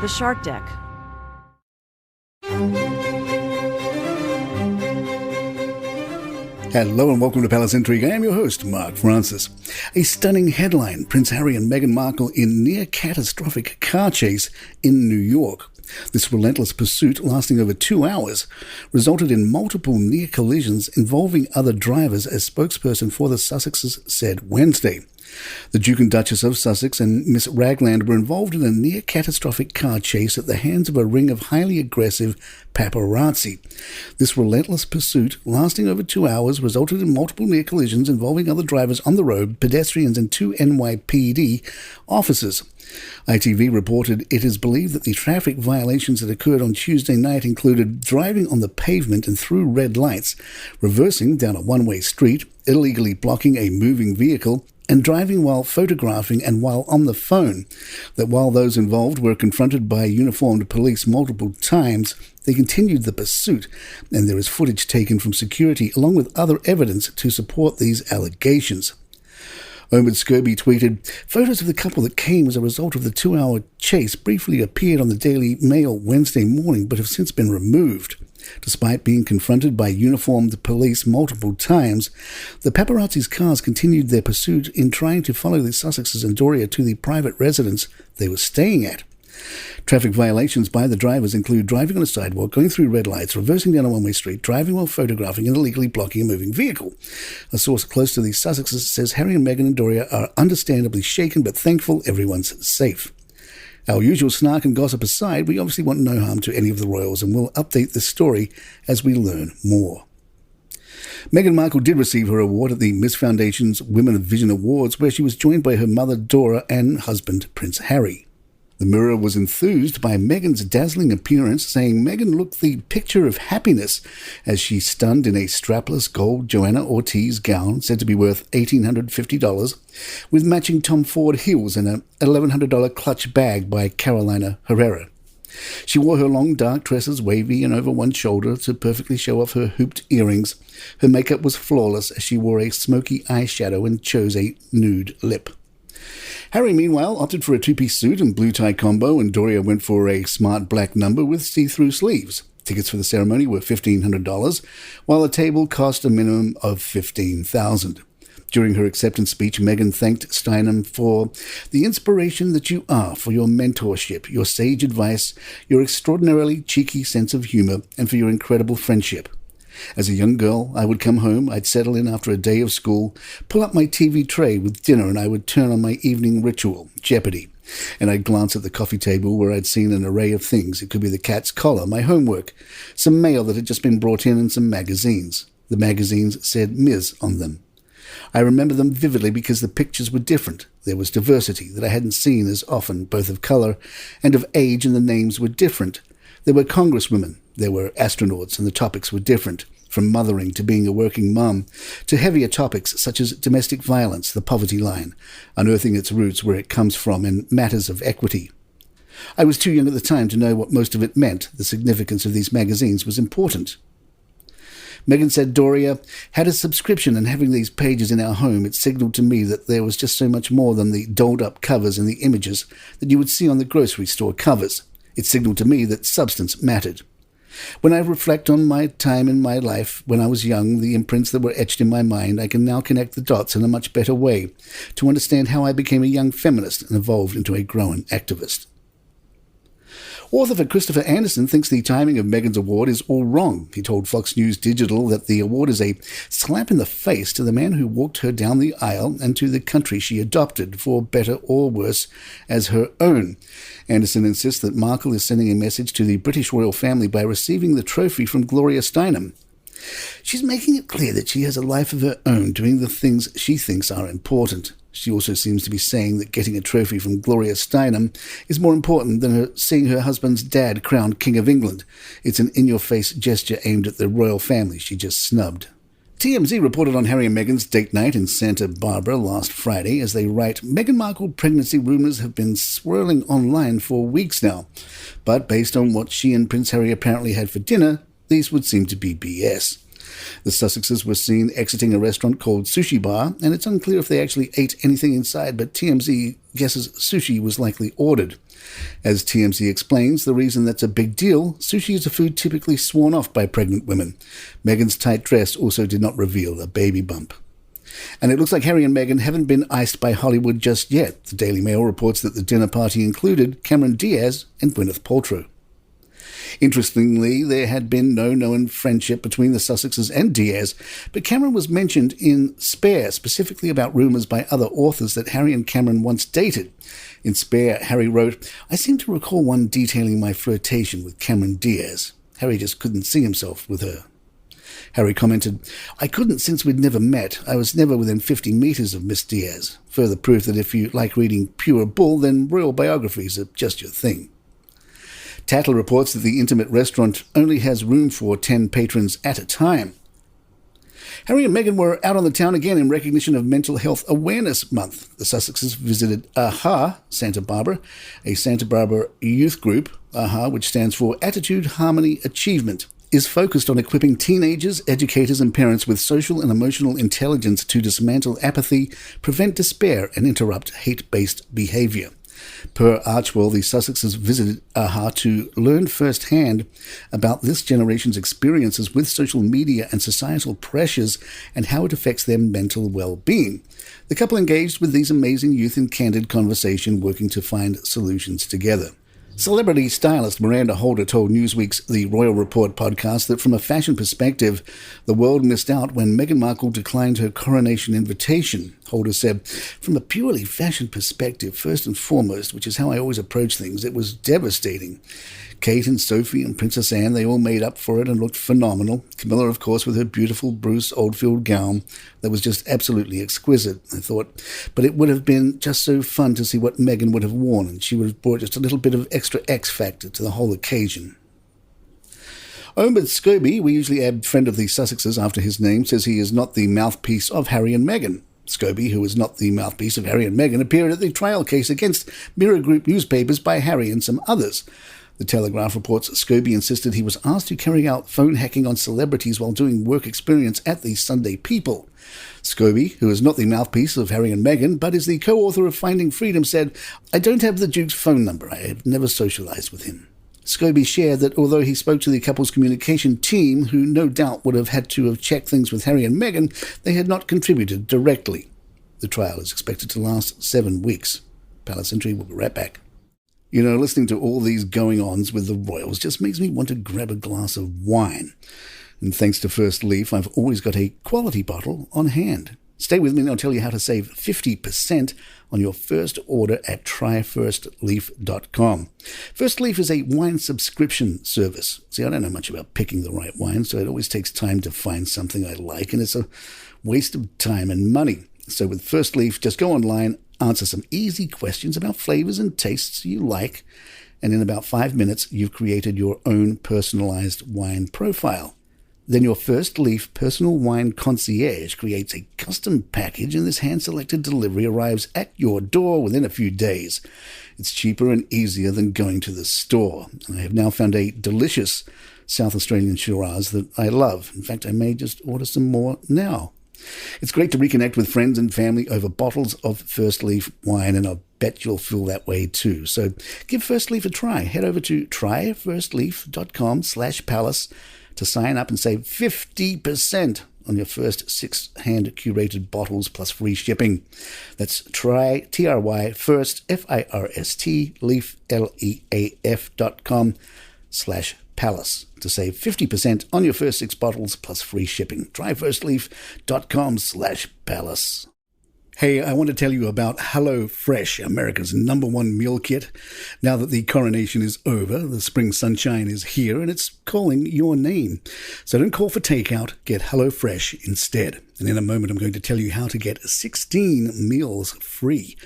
The Shark Deck. Hello and welcome to Palace Intrigue. I am your host, Mark Francis. A stunning headline: Prince Harry and Meghan Markle in near-catastrophic car chase in New York. This relentless pursuit, lasting over 2 hours, resulted in multiple near collisions involving other drivers, as spokesperson for the Sussexes said Wednesday. The Duke and Duchess of Sussex and Miss Ragland were involved in a near-catastrophic car chase at the hands of a ring of highly aggressive paparazzi. This relentless pursuit, lasting over 2 hours, resulted in multiple near collisions involving other drivers on the road, pedestrians and 2 NYPD officers. ITV reported it is believed that the traffic violations that occurred on Tuesday night included driving on the pavement and through red lights, reversing down a one-way street, illegally blocking a moving vehicle, and driving while photographing and while on the phone. That while those involved were confronted by uniformed police multiple times, they continued the pursuit, and there is footage taken from security along with other evidence to support these allegations. Omid Scobie tweeted, "Photos of the couple that came as a result of the 2-hour chase briefly appeared on the Daily Mail Wednesday morning but have since been removed. Despite being confronted by uniformed police multiple times, the paparazzi's cars continued their pursuit in trying to follow the Sussexes and Doria to the private residence they were staying at. Traffic violations by the drivers include driving on a sidewalk, going through red lights, reversing down a one-way street, driving while photographing, and illegally blocking a moving vehicle." A source close to the Sussexes says Harry and Meghan and Doria are understandably shaken but thankful everyone's safe. Our usual snark and gossip aside, we obviously want no harm to any of the royals, and we'll update this story as we learn more. Meghan Markle did receive her award at the Miss Foundation's Women of Vision Awards, where she was joined by her mother Dora and husband Prince Harry. The Mirror was enthused by Meghan's dazzling appearance, saying Meghan looked the picture of happiness as she stunned in a strapless gold Joanna Ortiz gown said to be worth $1,850, with matching Tom Ford heels and an $1,100 clutch bag by Carolina Herrera. She wore her long dark tresses wavy and over one shoulder to perfectly show off her hooped earrings. Her makeup was flawless as she wore a smoky eyeshadow and chose a nude lip. Harry, meanwhile, opted for a two-piece suit and blue-tie combo, and Doria went for a smart black number with see-through sleeves. Tickets for the ceremony were $1,500, while the table cost a minimum of $15,000. During her acceptance speech, Meghan thanked Steinem for the inspiration that you are, for your mentorship, your sage advice, your extraordinarily cheeky sense of humor, and for your incredible friendship. As a young girl, I would come home, I'd settle in after a day of school, pull up my TV tray with dinner, and I would turn on my evening ritual, Jeopardy! And I'd glance at the coffee table where I'd seen an array of things. It could be the cat's collar, my homework, some mail that had just been brought in, and some magazines. The magazines said Ms. on them. I remember them vividly because the pictures were different. There was diversity that I hadn't seen as often, both of colour and of age, and the names were different. There were congresswomen, there were astronauts, and the topics were different, from mothering to being a working mum, to heavier topics such as domestic violence, the poverty line, unearthing its roots, where it comes from, and matters of equity. I was too young at the time to know what most of it meant. The significance of these magazines was important. Meghan said Doria had a subscription, and having these pages in our home, it signalled to me that there was just so much more than the dolled-up covers and the images that you would see on the grocery store covers. It signalled to me that substance mattered. When I reflect on my time in my life when I was young, the imprints that were etched in my mind, I can now connect the dots in a much better way to understand how I became a young feminist and evolved into a growing activist. Author for Christopher Anderson thinks the timing of Meghan's award is all wrong. He told Fox News Digital that the award is a slap in the face to the man who walked her down the aisle and to the country she adopted, for better or worse, as her own. Anderson insists that Markle is sending a message to the British royal family by receiving the trophy from Gloria Steinem. She's making it clear that she has a life of her own, doing the things she thinks are important. She also seems to be saying that getting a trophy from Gloria Steinem is more important than seeing her husband's dad crowned King of England. It's an in-your-face gesture aimed at the royal family she just snubbed. TMZ reported on Harry and Meghan's date night in Santa Barbara last Friday. As they write, Meghan Markle pregnancy rumours have been swirling online for weeks now. But based on what she and Prince Harry apparently had for dinner, these would seem to be BS. The Sussexes were seen exiting a restaurant called Sushi Bar, and it's unclear if they actually ate anything inside, but TMZ guesses sushi was likely ordered. As TMZ explains, the reason that's a big deal, sushi is a food typically sworn off by pregnant women. Meghan's tight dress also did not reveal a baby bump. And it looks like Harry and Meghan haven't been iced by Hollywood just yet. The Daily Mail reports that the dinner party included Cameron Diaz and Gwyneth Paltrow. Interestingly, there had been no known friendship between the Sussexes and Diaz, but Cameron was mentioned in Spare, specifically about rumours by other authors that Harry and Cameron once dated. In Spare, Harry wrote, "I seem to recall one detailing my flirtation with Cameron Diaz. Harry just couldn't see himself with her." Harry commented, "I couldn't since we'd never met. I was never within 50 metres of Miss Diaz. Further proof that if you like reading pure bull, then royal biographies are just your thing." Tattle reports that the intimate restaurant only has room for 10 patrons at a time. Harry and Meghan were out on the town again in recognition of Mental Health Awareness Month. The Sussexes visited AHA Santa Barbara, a Santa Barbara youth group. AHA, which stands for Attitude, Harmony, Achievement, is focused on equipping teenagers, educators and parents with social and emotional intelligence to dismantle apathy, prevent despair and interrupt hate-based behaviour. Per Archwell, the Sussexes visited AHA to learn firsthand about this generation's experiences with social media and societal pressures and how it affects their mental well-being. The couple engaged with these amazing youth in candid conversation, working to find solutions together. Celebrity stylist Miranda Holder told Newsweek's The Royal Report podcast that from a fashion perspective, the world missed out when Meghan Markle declined her coronation invitation. Holder said, "From a purely fashion perspective, first and foremost, which is how I always approach things, it was devastating. Kate and Sophie and Princess Anne, they all made up for it and looked phenomenal. Camilla, of course, with her beautiful Bruce Oldfield gown that was just absolutely exquisite, I thought. But it would have been just so fun to see what Meghan would have worn, and she would have brought just a little bit of extra X factor to the whole occasion." Omid Scobie, we usually add friend of the Sussexes after his name, says he is not the mouthpiece of Harry and Meghan. Scobie, who is not the mouthpiece of Harry and Meghan, appeared at the trial case against Mirror Group newspapers by Harry and some others. The Telegraph reports Scobie insisted he was asked to carry out phone hacking on celebrities while doing work experience at the Sunday People. Scobie, who is not the mouthpiece of Harry and Meghan, but is the co-author of Finding Freedom, said, "I don't have the Duke's phone number. I have never socialised with him." Scobie shared that although he spoke to the couple's communication team, who no doubt would have had to have checked things with Harry and Meghan, they had not contributed directly. The trial is expected to last 7 weeks. Palace Intrigue will be right back. You know, listening to all these going-ons with the royals just makes me want to grab a glass of wine. And thanks to First Leaf, I've always got a quality bottle on hand. Stay with me and I'll tell you how to save 50% on your first order at tryfirstleaf.com. First Leaf is a wine subscription service. See, I don't know much about picking the right wine, so it always takes time to find something I like, and it's a waste of time and money. So with First Leaf, just go online, answer some easy questions about flavors and tastes you like, and in about 5 minutes, you've created your own personalized wine profile. Then your First Leaf personal wine concierge creates a custom package, and this hand-selected delivery arrives at your door within a few days. It's cheaper and easier than going to the store. I have now found a delicious South Australian Shiraz that I love. In fact, I may just order some more now. It's great to reconnect with friends and family over bottles of First Leaf wine, and I bet you'll feel that way too. So give First Leaf a try. Head over to tryfirstleaf.com/palace to sign up and save 50% on your first 6 hand-curated bottles plus free shipping. That's first, F-I-R-S-T, leaf, leaf.com/palace to save 50% on your first 6 bottles plus free shipping. Tryfirstleaf.com/palace. Hey, I want to tell you about HelloFresh, America's #1 meal kit. Now that the coronation is over, the spring sunshine is here, and it's calling your name. So don't call for takeout, get HelloFresh instead. And in a moment, I'm going to tell you how to get 16 meals free.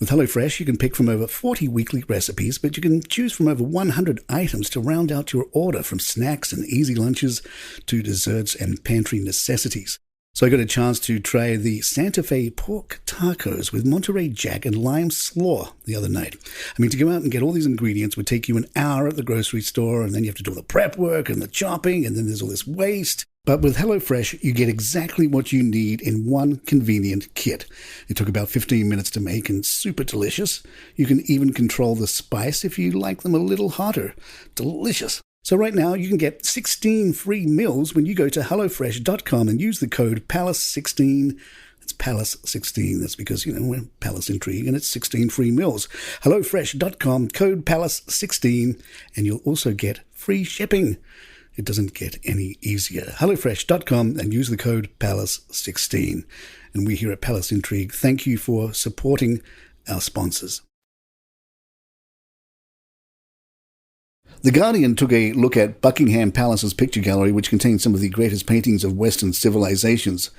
With HelloFresh, you can pick from over 40 weekly recipes, but you can choose from over 100 items to round out your order, from snacks and easy lunches to desserts and pantry necessities. So I got a chance to try the Santa Fe pork tacos with Monterey Jack and lime slaw the other night. I mean, to go out and get all these ingredients would take you an hour at the grocery store, and then you have to do all the prep work and the chopping, and then there's all this waste. But with HelloFresh, you get exactly what you need in one convenient kit. It took about 15 minutes to make and super delicious. You can even control the spice if you like them a little hotter. Delicious. So right now, you can get 16 free meals when you go to HelloFresh.com and use the code PALACE16. It's PALACE16. That's because, we're Palace Intrigue, and it's 16 free meals. HelloFresh.com, code PALACE16, and you'll also get free shipping. It doesn't get any easier. HelloFresh.com and use the code PALACE16. And we here at Palace Intrigue thank you for supporting our sponsors. The Guardian took a look at Buckingham Palace's picture gallery, which contains some of the greatest paintings of Western civilizations,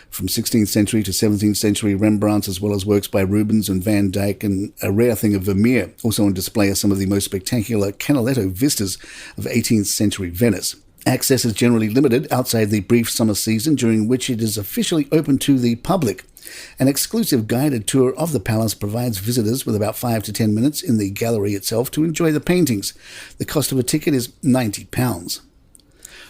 from 16th century to 17th century Rembrandts, as well as works by Rubens and Van Dyck, and a rare thing of Vermeer. Also on display are some of the most spectacular Canaletto vistas of 18th century Venice. Access is generally limited outside the brief summer season, during which it is officially open to the public. An exclusive guided tour of the palace provides visitors with about 5 to 10 minutes in the gallery itself to enjoy the paintings. The cost of a ticket is £90.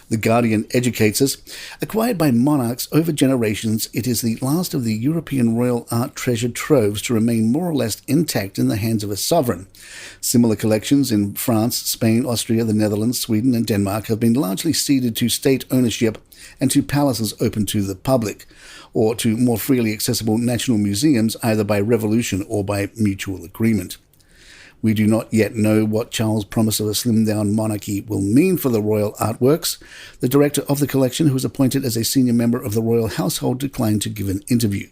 The Guardian educates us. Acquired by monarchs over generations, it is the last of the European royal art treasure troves to remain more or less intact in the hands of a sovereign. Similar collections in France, Spain, Austria, the Netherlands, Sweden and Denmark have been largely ceded to state ownership and to palaces open to the public, or to more freely accessible national museums, either by revolution or by mutual agreement. We do not yet know what Charles' promise of a slimmed-down monarchy will mean for the royal artworks. The director of the collection, who was appointed as a senior member of the royal household, declined to give an interview.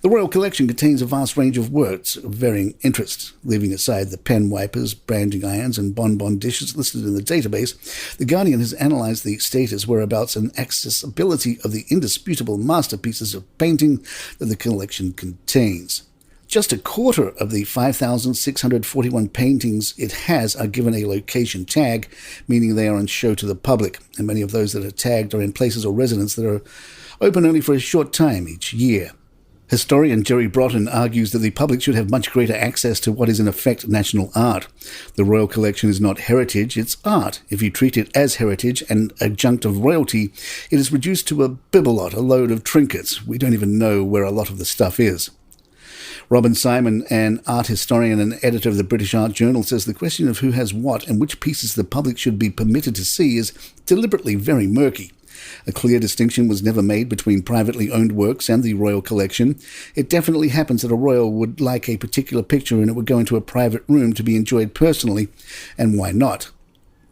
The royal collection contains a vast range of works of varying interests. Leaving aside the pen wipers, branding irons, and bonbon dishes listed in the database, The Guardian has analysed the status, whereabouts, and accessibility of the indisputable masterpieces of painting that the collection contains. Just a quarter of the 5,641 paintings it has are given a location tag, meaning they are on show to the public, and many of those that are tagged are in places or residences that are open only for a short time each year. Historian Jerry Broughton argues that the public should have much greater access to what is in effect national art. The royal collection is not heritage, it's art. If you treat it as heritage and adjunct of royalty, it is reduced to a bibelot, a load of trinkets. We don't even know where a lot of the stuff is. Robin Simon, an art historian and editor of the British Art Journal, says the question of who has what and which pieces the public should be permitted to see is deliberately very murky. A clear distinction was never made between privately owned works and the royal collection. It definitely happens that a royal would like a particular picture and it would go into a private room to be enjoyed personally, and why not?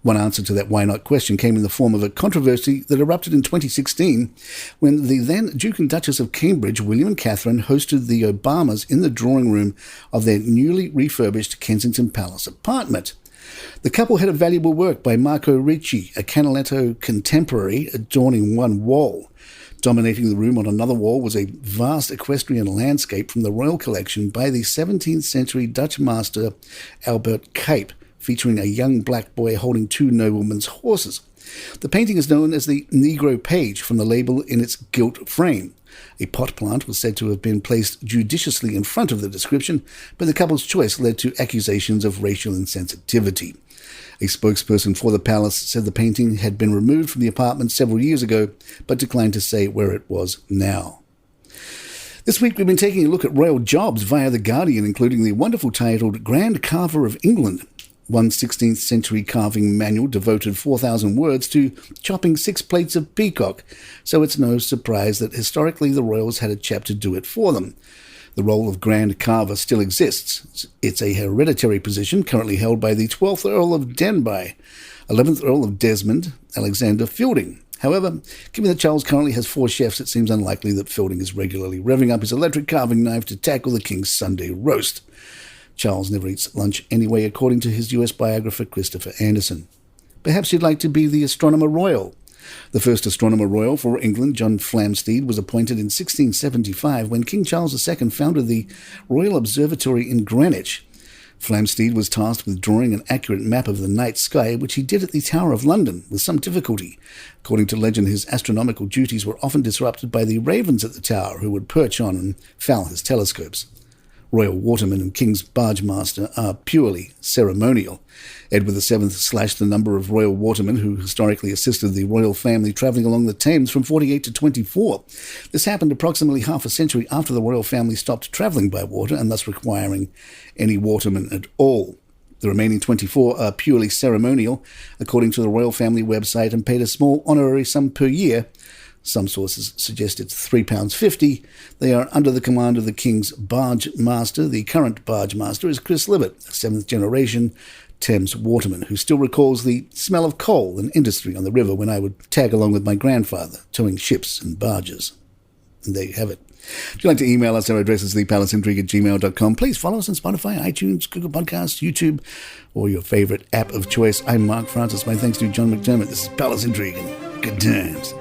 One answer to that why not question came in the form of a controversy that erupted in 2016 when the then Duke and Duchess of Cambridge, William and Catherine, hosted the Obamas in the drawing room of their newly refurbished Kensington Palace apartment. The couple had a valuable work by Marco Ricci, a Canaletto contemporary, adorning one wall. Dominating the room on another wall was a vast equestrian landscape from the royal collection by the 17th century Dutch master Albert Cuyp, featuring a young black boy holding two noblemen's horses. The painting is known as the Negro Page from the label in its gilt frame. A pot plant was said to have been placed judiciously in front of the description, but the couple's choice led to accusations of racial insensitivity. A spokesperson for the palace said the painting had been removed from the apartment several years ago, but declined to say where it was now. This week we've been taking a look at royal jobs via The Guardian, including the wonderful titled Grand Carver of England. One 16th century carving manual devoted 4,000 words to chopping 6 plates of peacock, so it's no surprise that historically the royals had a chap to do it for them. The role of Grand Carver still exists. It's a hereditary position currently held by the 12th Earl of Denbigh, 11th Earl of Desmond, Alexander Fielding. However, given that Charles currently has 4 chefs, it seems unlikely that Fielding is regularly revving up his electric carving knife to tackle the King's Sunday roast. Charles never eats lunch anyway, according to his US biographer Christopher Anderson. Perhaps he'd like to be the Astronomer Royal. The first Astronomer Royal for England, John Flamsteed, was appointed in 1675 when King Charles II founded the Royal Observatory in Greenwich. Flamsteed was tasked with drawing an accurate map of the night sky, which he did at the Tower of London with some difficulty. According to legend, his astronomical duties were often disrupted by the ravens at the tower, who would perch on and foul his telescopes. Royal waterman and King's barge master are purely ceremonial. Edward VII slashed the number of royal watermen who historically assisted the royal family travelling along the Thames from 48 to 24. This happened approximately half a century after the royal family stopped travelling by water and thus requiring any waterman at all. The remaining 24 are purely ceremonial, according to the royal family website, and paid a small honorary sum per year. Some sources suggest it's £3.50. They are under the command of the King's barge master. The current barge master is Chris Livett, a seventh-generation Thames waterman, who still recalls the smell of coal and industry on the river when I would tag along with my grandfather, towing ships and barges. And there you have it. If you'd like to email us, our address is thepalaceintrigue@gmail.com. Please follow us on Spotify, iTunes, Google Podcasts, YouTube, or your favourite app of choice. I'm Mark Francis. My thanks to John McDermott. This is Palace Intrigue, and good times.